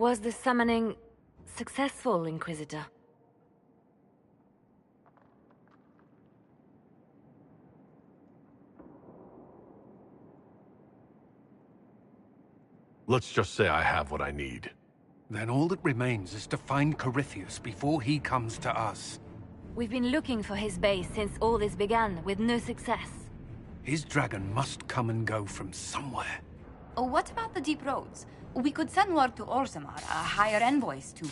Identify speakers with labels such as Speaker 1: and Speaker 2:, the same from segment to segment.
Speaker 1: Was the summoning successful, Inquisitor?
Speaker 2: Let's just say I have what I need.
Speaker 3: Then all that remains is to find Corypheus before he comes to us.
Speaker 1: We've been looking for his base since all this began, with no success.
Speaker 3: His dragon must come and go from somewhere.
Speaker 4: Oh, what about the deep roads? We could send word to Orzammar, hire envoys to...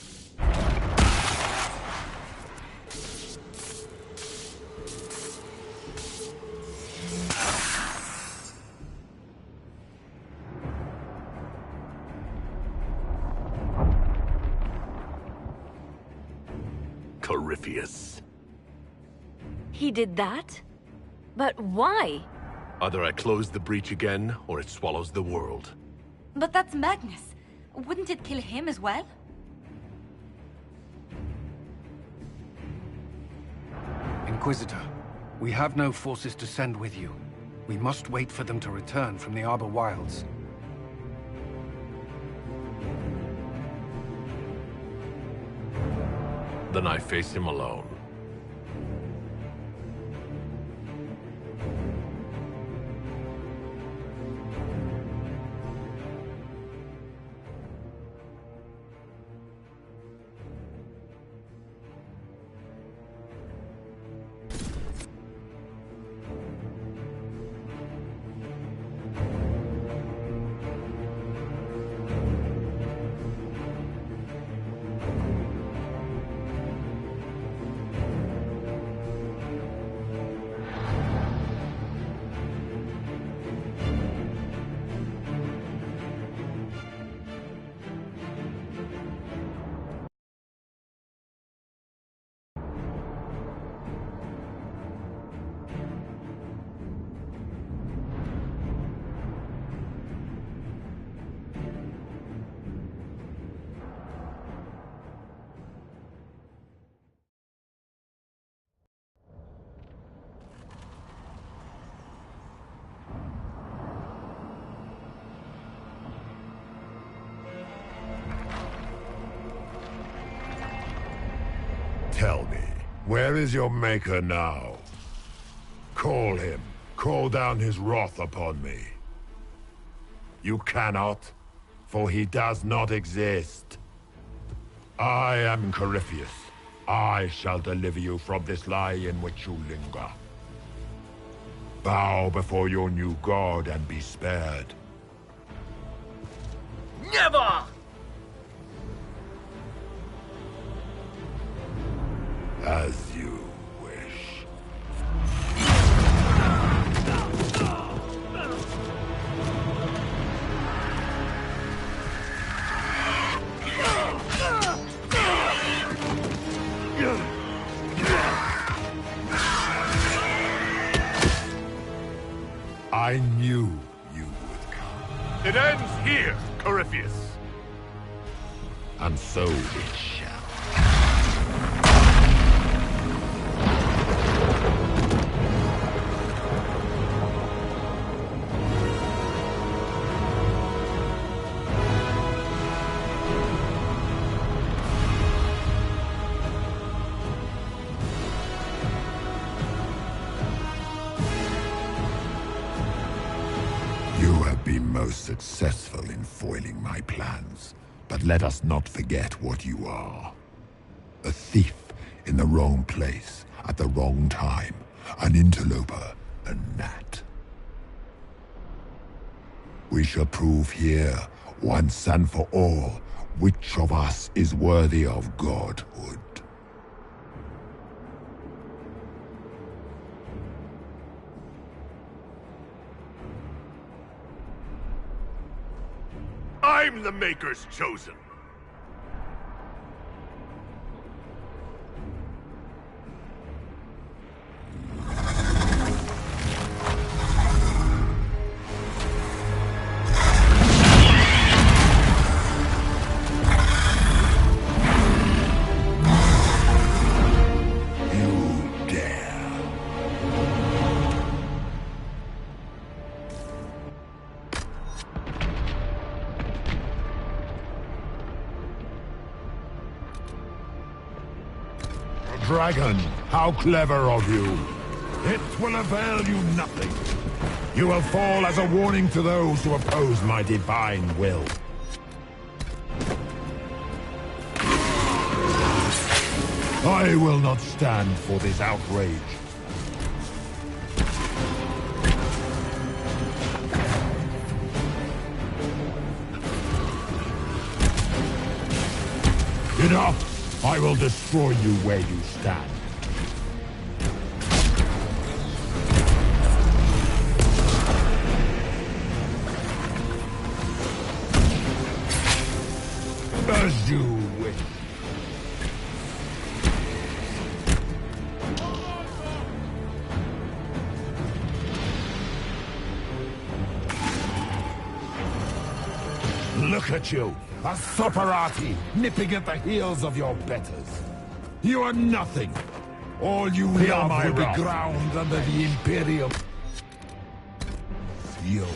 Speaker 2: Corypheus.
Speaker 1: He did that? But why?
Speaker 2: Either I close the breach again, or it swallows the world.
Speaker 4: But that's madness. Wouldn't it kill him as well?
Speaker 3: Inquisitor, we have no forces to send with you. We must wait for them to return from the Arbor Wilds.
Speaker 2: Then I face him alone.
Speaker 5: Tell me, where is your maker now? Call him. Call down his wrath upon me. You cannot, for he does not exist. I am Corypheus. I shall deliver you from this lie in which you linger. Bow before your new god and be spared.
Speaker 6: Never!
Speaker 5: As you wish. I knew you would come.
Speaker 2: It ends here, Corypheus.
Speaker 5: And so it shall. Most successful in foiling my plans, but let us not forget what you are. A thief in the wrong place at the wrong time, an interloper, a gnat. We shall prove here, once and for all, which of us is worthy of godhood.
Speaker 2: I'm the Maker's chosen.
Speaker 5: Dragon, how clever of you. It will avail you nothing. You will fall as a warning to those who oppose my divine will. I will not stand for this outrage. Enough! I will destroy you where you stand. As you wish. Look at you, a Soparati, nipping at the heels of your betters. You are nothing. All you love will be ground under the Imperial seal.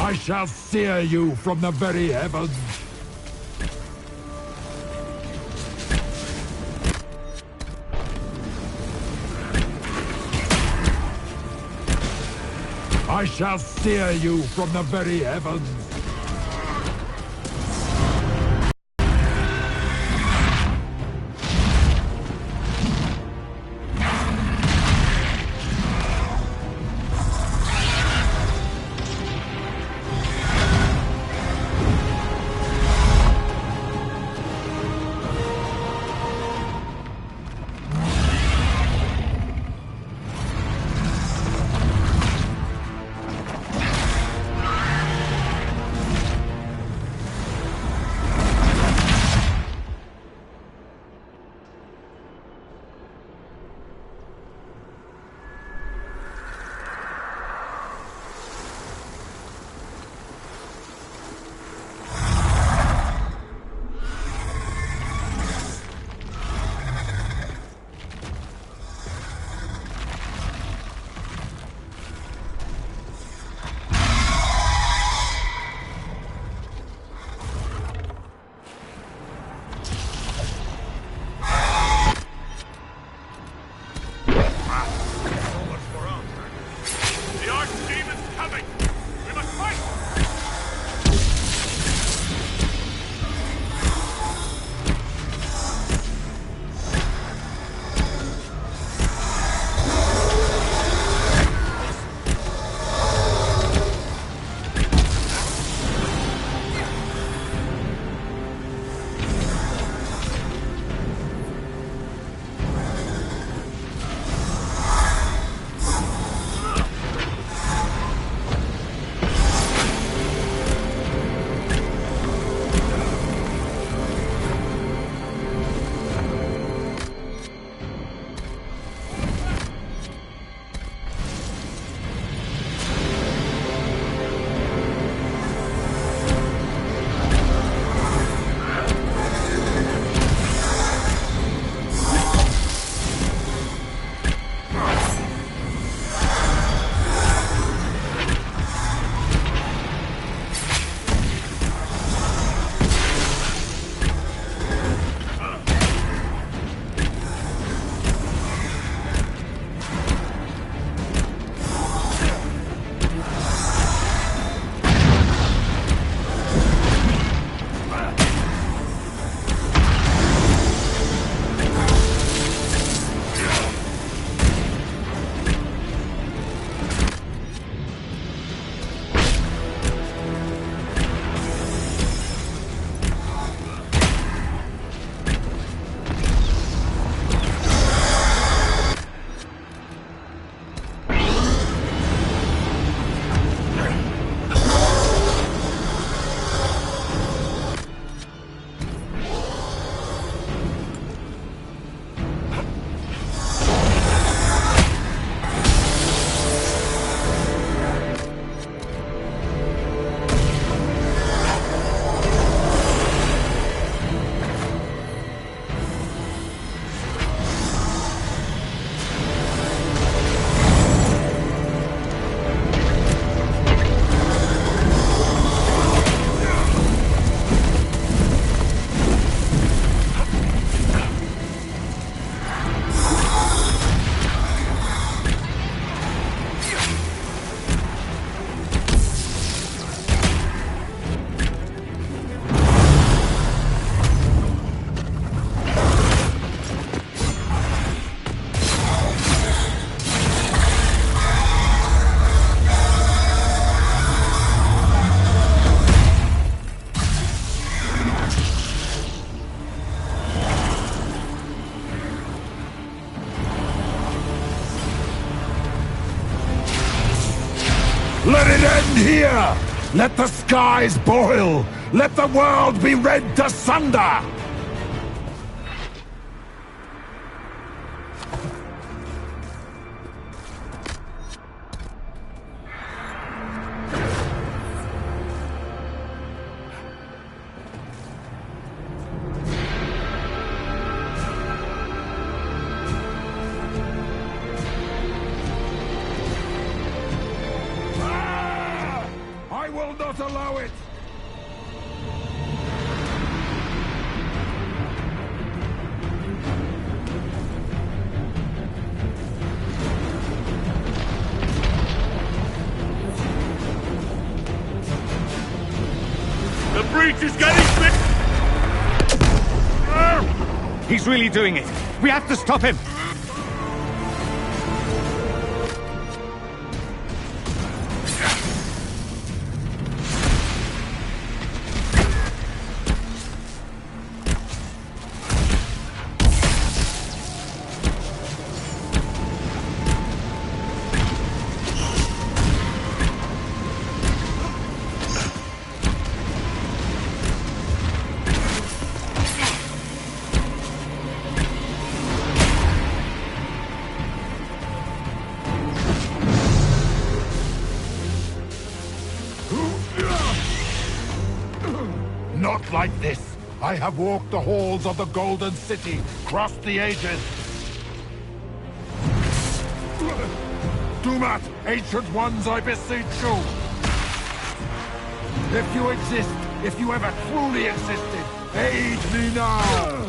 Speaker 5: I shall sear you from the very heavens. I shall sear you from the very heavens. Let it end here! Let the skies boil! Let the world be rent asunder! I will not allow it!
Speaker 2: The breach is getting big!
Speaker 6: He's really doing it. We have to stop him.
Speaker 5: Not like this! I have walked the halls of the Golden City, crossed the ages! Do not, Ancient Ones, I beseech you! If you exist, if you ever truly existed, aid me now!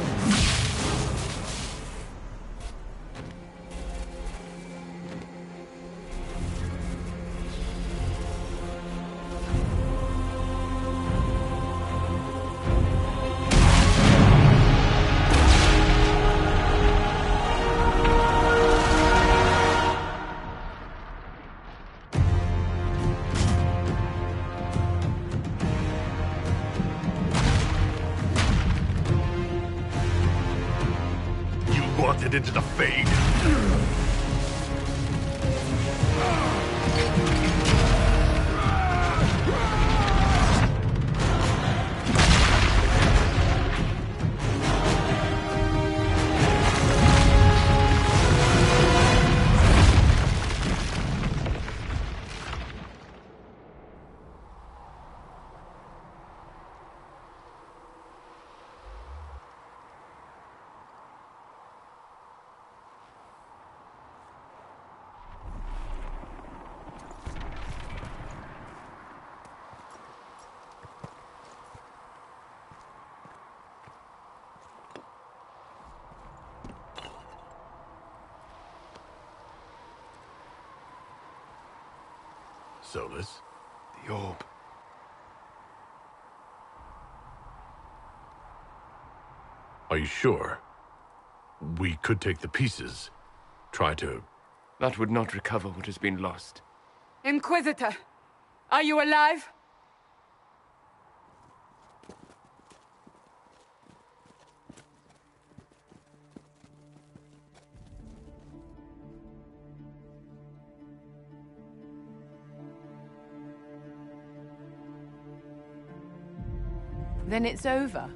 Speaker 2: Wanted into the Fade. Solus?
Speaker 3: The orb.
Speaker 2: Are you sure? We could take the pieces. Try to...
Speaker 7: That would not recover what has been lost.
Speaker 8: Inquisitor, are you alive? Then it's over.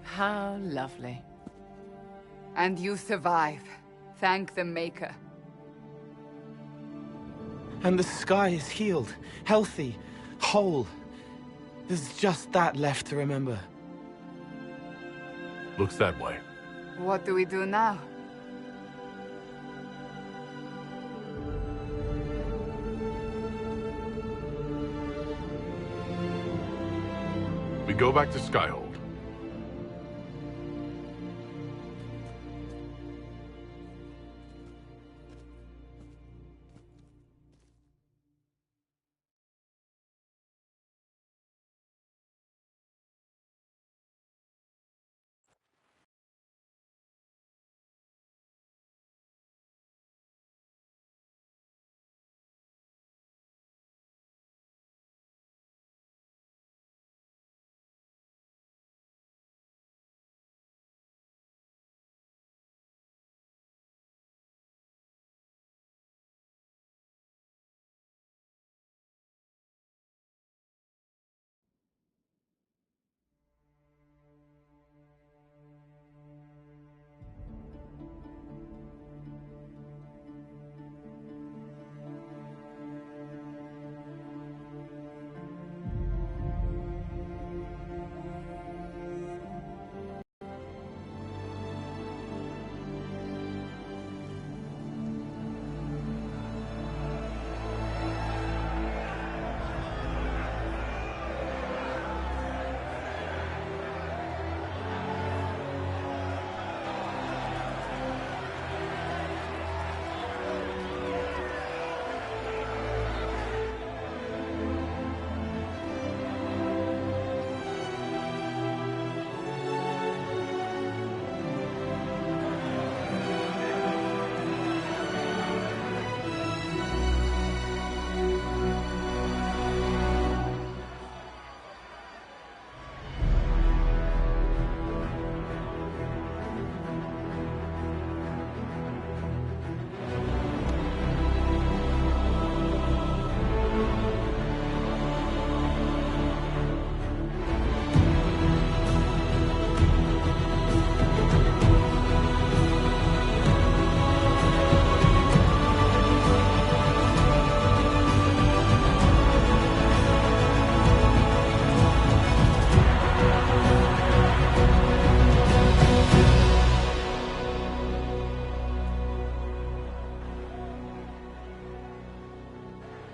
Speaker 8: How lovely. And you survive. Thank the Maker.
Speaker 9: And the sky is healed, healthy, whole. There's just that left to remember.
Speaker 2: Looks that way.
Speaker 8: What do we do now?
Speaker 2: We go back to Skyhold.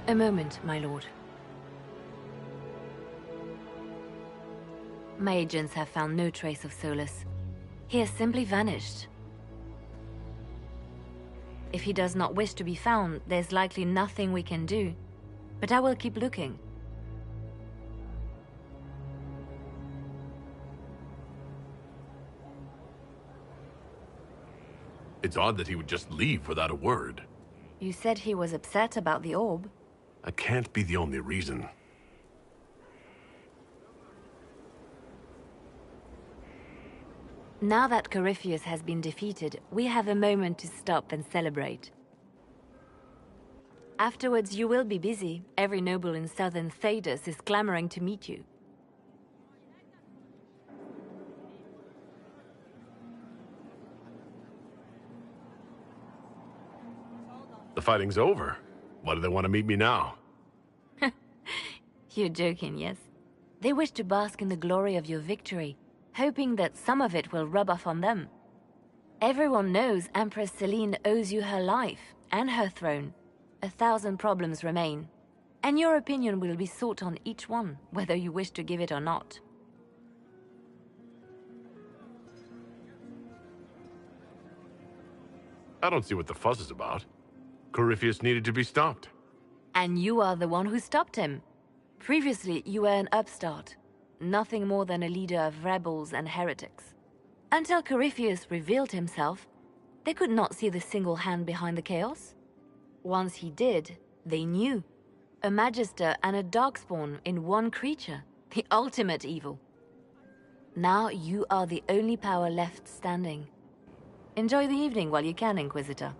Speaker 1: A moment, my lord. My agents have found no trace of Solus. He has simply vanished. If he does not wish to be found, there's likely nothing we can do. But I will keep looking.
Speaker 2: It's odd that he would just leave without a word.
Speaker 1: You said he was upset about the orb.
Speaker 2: That can't be the only reason.
Speaker 1: Now that Corypheus has been defeated, we have a moment to stop and celebrate. Afterwards, you will be busy. Every noble in southern Thedas is clamoring to meet you.
Speaker 2: The fighting's over. Why do they want to meet me now?
Speaker 1: You're joking, yes? They wish to bask in the glory of your victory, hoping that some of it will rub off on them. Everyone knows Empress Celine owes you her life and her throne. 1,000 problems remain, and your opinion will be sought on each one, whether you wish to give it or not.
Speaker 2: I don't see what the fuss is about. Corypheus needed to be stopped.
Speaker 1: And you are the one who stopped him. Previously, you were an upstart, nothing more than a leader of rebels and heretics. Until Corypheus revealed himself, they could not see the single hand behind the chaos. Once he did, they knew. A Magister and a Darkspawn in one creature, the ultimate evil. Now you are the only power left standing. Enjoy the evening while you can, Inquisitor.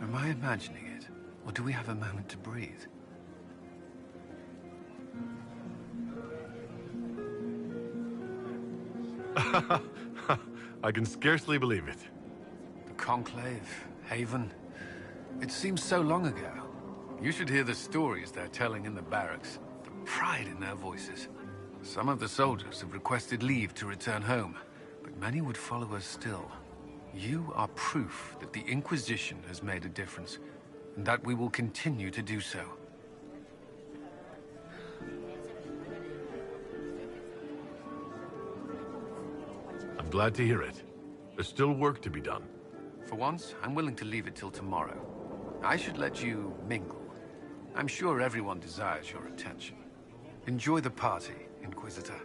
Speaker 3: Am I imagining it? Or do we have a moment to breathe?
Speaker 2: I can scarcely believe it.
Speaker 3: The Conclave, Haven. It seems so long ago. You should hear the stories they're telling in the barracks. The pride in their voices. Some of the soldiers have requested leave to return home, but many would follow us still. You are proof that the Inquisition has made a difference, and that we will continue to do so.
Speaker 2: I'm glad to hear it. There's still work to be done.
Speaker 3: For once, I'm willing to leave it till tomorrow. I should let you mingle. I'm sure everyone desires your attention. Enjoy the party, Inquisitor.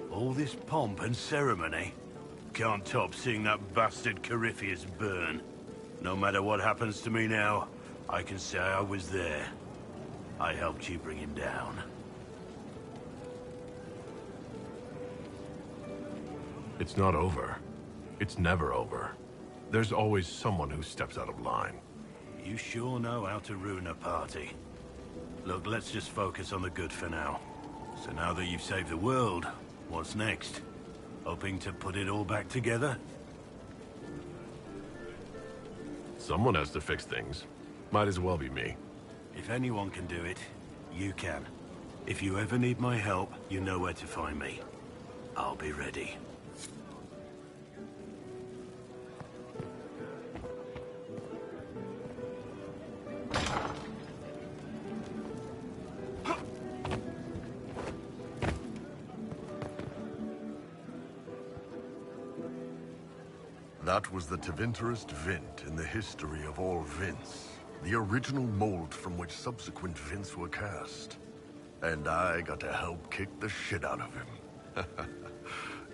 Speaker 10: All this pomp and ceremony can't top seeing that bastard Corypheus burn. No matter what happens to me now, I can say I was there. I helped you bring him down.
Speaker 2: It's not over. It's never over. There's always someone who steps out of line.
Speaker 10: You sure know how to ruin a party. Look, let's just focus on the good for now. So now that you've saved the world, what's next? Hoping to put it all back together?
Speaker 2: Someone has to fix things. Might as well be me.
Speaker 10: If anyone can do it, you can. If you ever need my help, you know where to find me. I'll be ready.
Speaker 5: That was the Tevinterest Vint in the history of all Vints. The original mold from which subsequent Vints were cast. And I got to help kick the shit out of him.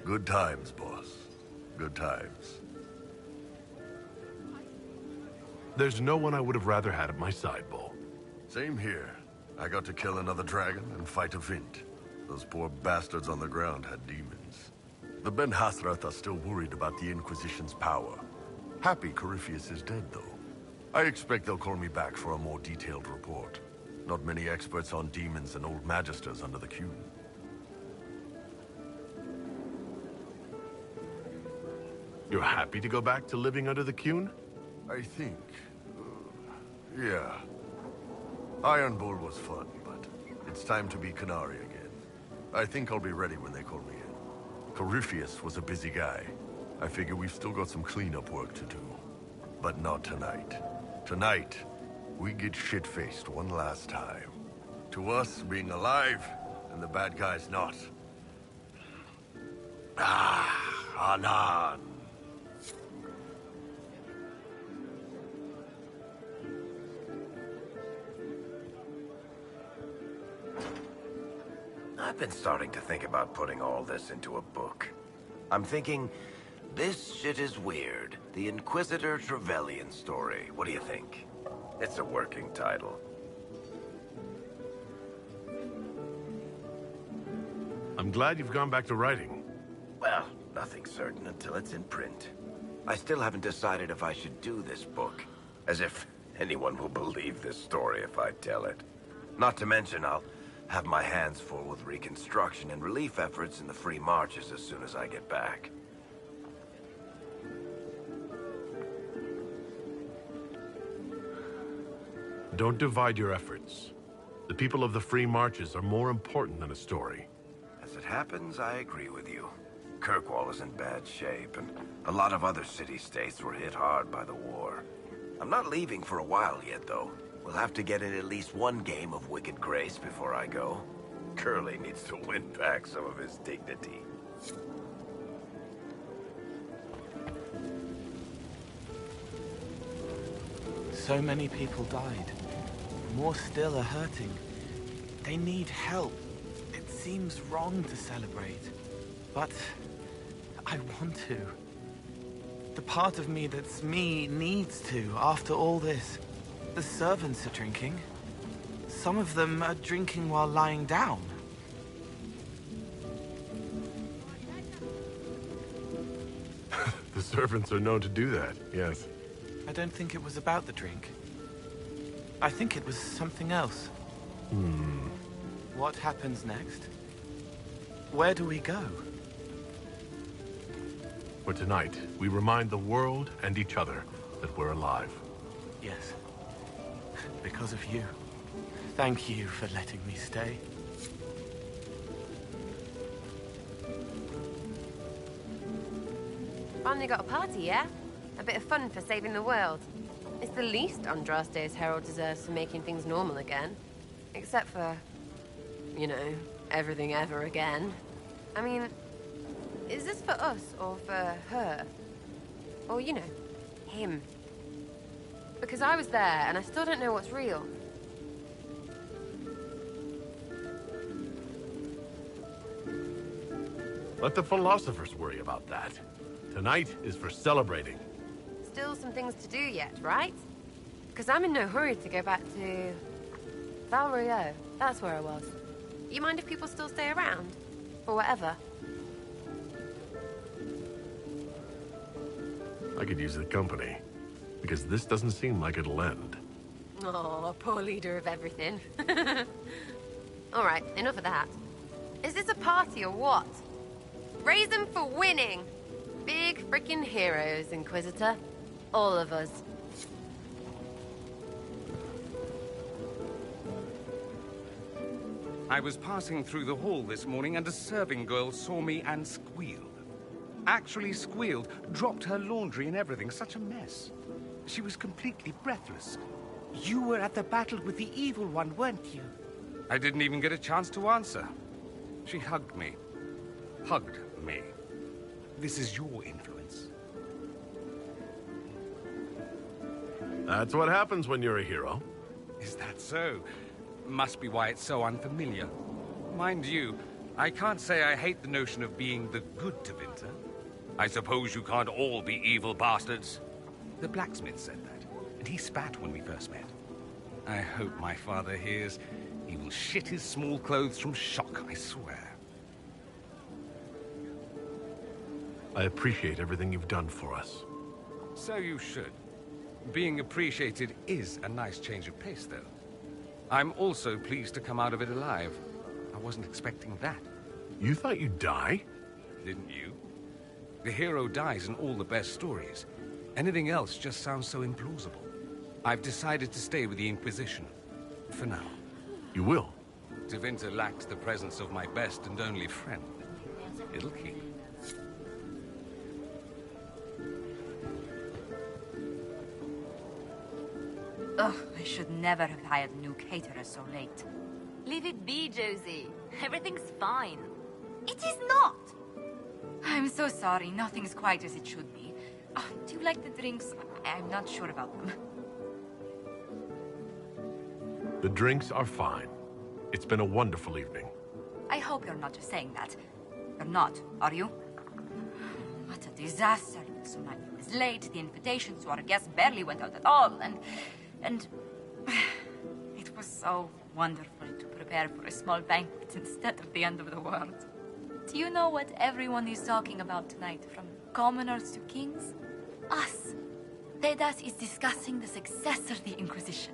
Speaker 5: Good times, boss. Good times.
Speaker 2: There's no one I would have rather had at my side, Bull.
Speaker 5: Same here. I got to kill another dragon and fight a Vint. Those poor bastards on the ground had demons.
Speaker 2: The Ben Hathrath are still worried about the Inquisition's power. Happy Corypheus is dead, though. I expect they'll call me back for a more detailed report. Not many experts on demons and old magisters under the Q. You're happy to go back to living under the Qun? I think. Yeah. Iron Bull was fun, but it's time to be Canary again. I think I'll be ready when they call me in. Corypheus was a busy guy. I figure we've still got some cleanup work to do. But not tonight. Tonight, we get shit-faced one last time. To us, being alive, and the bad guys not. Ah, Anan.
Speaker 11: I've been starting to think about putting all this into a book. I'm thinking, this shit is weird. The Inquisitor Trevelyan story. What do you think? It's a working title.
Speaker 2: I'm glad you've gone back to writing.
Speaker 11: Well, nothing's certain until it's in print. I still haven't decided if I should do this book. As if anyone will believe this story if I tell it. Not to mention, I'll have my hands full with reconstruction and relief efforts in the Free Marches as soon as I get back.
Speaker 2: Don't divide your efforts. The people of the Free Marches are more important than a story.
Speaker 11: As it happens, I agree with you. Kirkwall is in bad shape, and a lot of other city-states were hit hard by the war. I'm not leaving for a while yet, though. We'll have to get in at least one game of Wicked Grace before I go. Curly needs to win back some of his dignity.
Speaker 9: So many people died. More still are hurting. They need help. It seems wrong to celebrate, but I want to. The part of me that's me needs to, after all this. The servants are drinking. Some of them are drinking while lying down.
Speaker 2: The servants are known to do that, yes.
Speaker 9: I don't think it was about the drink. I think it was something else. What happens next? Where do we go?
Speaker 2: For tonight, we remind the world and each other that we're alive.
Speaker 9: Yes. Because of you. Thank you for letting me stay.
Speaker 12: Finally got a party, yeah? A bit of fun for saving the world. It's the least Andraste's Herald deserves for making things normal again. Except for, you know, everything ever again. I mean, is this for us or for her? Or, you know, him? Because I was there and I still don't know what's real.
Speaker 2: Let the philosophers worry about that. Tonight is for celebrating.
Speaker 12: Still some things to do yet, right? Because I'm in no hurry to go back to Val Royeaux. That's where I was. You mind if people still stay around? Or whatever?
Speaker 2: I could use the company, because this doesn't seem like it'll end.
Speaker 12: Oh, poor leader of everything. All right, enough of that. Is this a party or what? Raise them for winning! Big freaking heroes, Inquisitor. All of us.
Speaker 6: I was passing through the hall this morning and a serving girl saw me and squealed. Actually squealed, dropped her laundry and everything. Such a mess. She was completely breathless. You were at the battle with the evil one, weren't you? I didn't even get a chance to answer. She hugged me. Hugged me. This is your influence.
Speaker 2: That's what happens when you're a hero.
Speaker 6: Is that so? Must be why it's so unfamiliar. Mind you, I can't say I hate the notion of being the good Tevinter. I suppose you can't all be evil bastards. The blacksmith said that, and he spat when we first met. I hope my father hears. He will shit his small clothes from shock, I swear.
Speaker 2: I appreciate everything you've done for us.
Speaker 6: So you should. Being appreciated is a nice change of pace, though. I'm also pleased to come out of it alive. I wasn't expecting that.
Speaker 2: You thought you'd die?
Speaker 6: Didn't you? The hero dies in all the best stories. Anything else just sounds so implausible. I've decided to stay with the Inquisition. For now.
Speaker 2: You will?
Speaker 6: Tevinter lacks the presence of my best and only friend. It'll keep.
Speaker 4: Ugh, I should never have hired new caterers so late.
Speaker 1: Leave it be, Josie. Everything's fine.
Speaker 4: It is not! I'm so sorry, nothing's quite as it should be. Do you like the drinks? I'm not sure about them.
Speaker 2: The drinks are fine. It's been a wonderful evening.
Speaker 4: I hope you're not just saying that. You're not, are you? What a disaster. So many was late, the invitations to our guests barely went out at all, and... It was so wonderful to prepare for a small banquet instead of the end of the world. Do you know what everyone is talking about tonight, from commoners to kings? Us. Dedas is discussing the success of the Inquisition.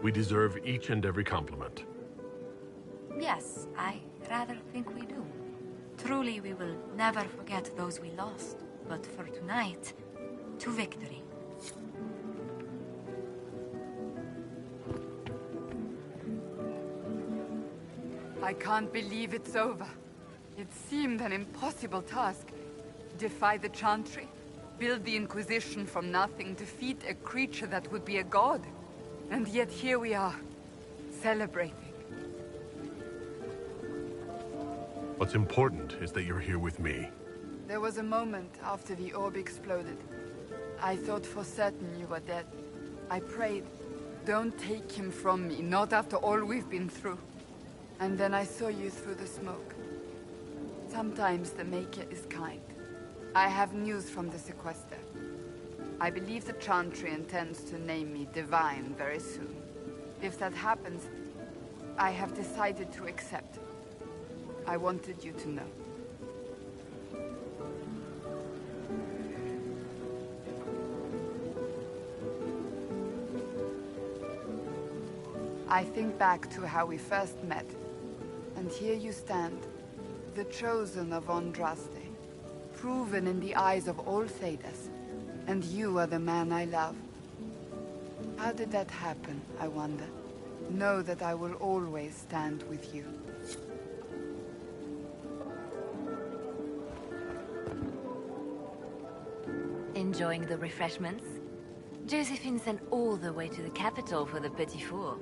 Speaker 2: We deserve each and every compliment.
Speaker 4: Yes, I rather think we do. Truly, we will never forget those we lost. But for tonight, to victory.
Speaker 8: I can't believe it's over. It seemed an impossible task. Defy the Chantry, build the Inquisition from nothing, defeat a creature that would be a god. And yet here we are, celebrating.
Speaker 2: What's important is that you're here with me.
Speaker 8: There was a moment after the orb exploded. I thought for certain you were dead. I prayed, don't take him from me, not after all we've been through. And then I saw you through the smoke. Sometimes the Maker is kind. I have news from the sequester. I believe the Chantry intends to name me Divine very soon. If that happens, I have decided to accept. I wanted you to know. I think back to how we first met, and here you stand, the chosen of Andraste, proven in the eyes of all Thedas, and you are the man I love. How did that happen, I wonder? Know that I will always stand with you.
Speaker 1: Enjoying the refreshments? Josephine sent all the way to the capital for the Petit Four.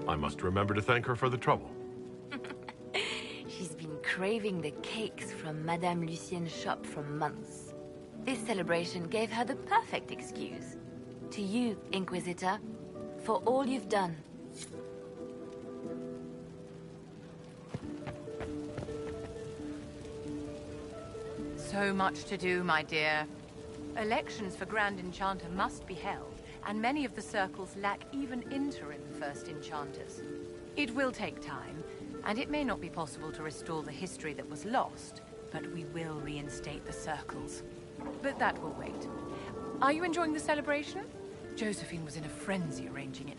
Speaker 2: I must remember to thank her for the trouble.
Speaker 1: She's been craving the cakes from Madame Lucien's shop for months. This celebration gave her the perfect excuse. To you, Inquisitor, for all you've done.
Speaker 13: So much to do, my dear. Elections for Grand Enchanter must be held, and many of the circles lack even interim First Enchanters. It will take time, and it may not be possible to restore the history that was lost, but we will reinstate the circles. But that will wait. Are you enjoying the celebration? Josephine was in a frenzy arranging it.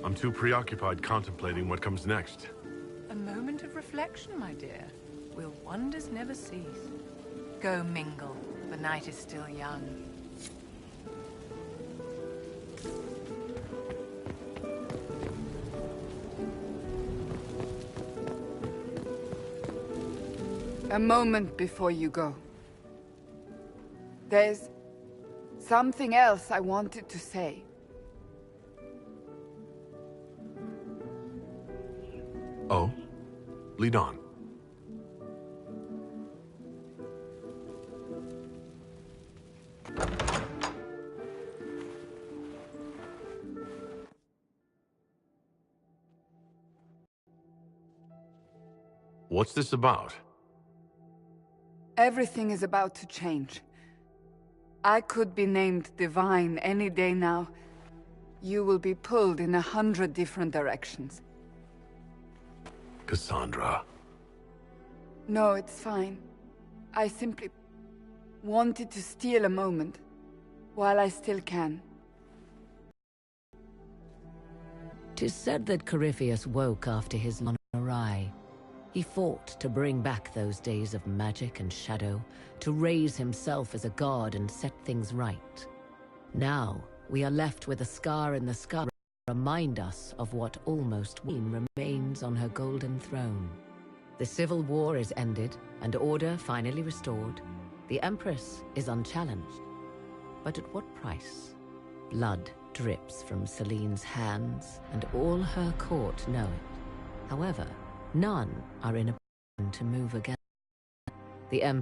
Speaker 2: I'm too preoccupied contemplating what comes next.
Speaker 13: A moment of reflection, my dear. Will wonders never cease? Go mingle. The night is still young.
Speaker 8: A moment before you go. There's something else I wanted to say.
Speaker 2: Oh? Lead on. What's this about?
Speaker 8: Everything is about to change. I could be named divine any day now. You will be pulled in 100 different directions.
Speaker 2: Cassandra.
Speaker 8: No, it's fine. I simply wanted to steal a moment, while I still can.
Speaker 14: 'Tis said that Corypheus woke after his long awry. He fought to bring back those days of magic and shadow, to raise himself as a god and set things right. Now, we are left with a scar in the sky to remind us of what almost remains on her golden throne. The civil war is ended, and order finally restored. The Empress is unchallenged. But at what price? Blood drips from Celine's hands, and all her court know it. However, none are in a position to move again. The Emperor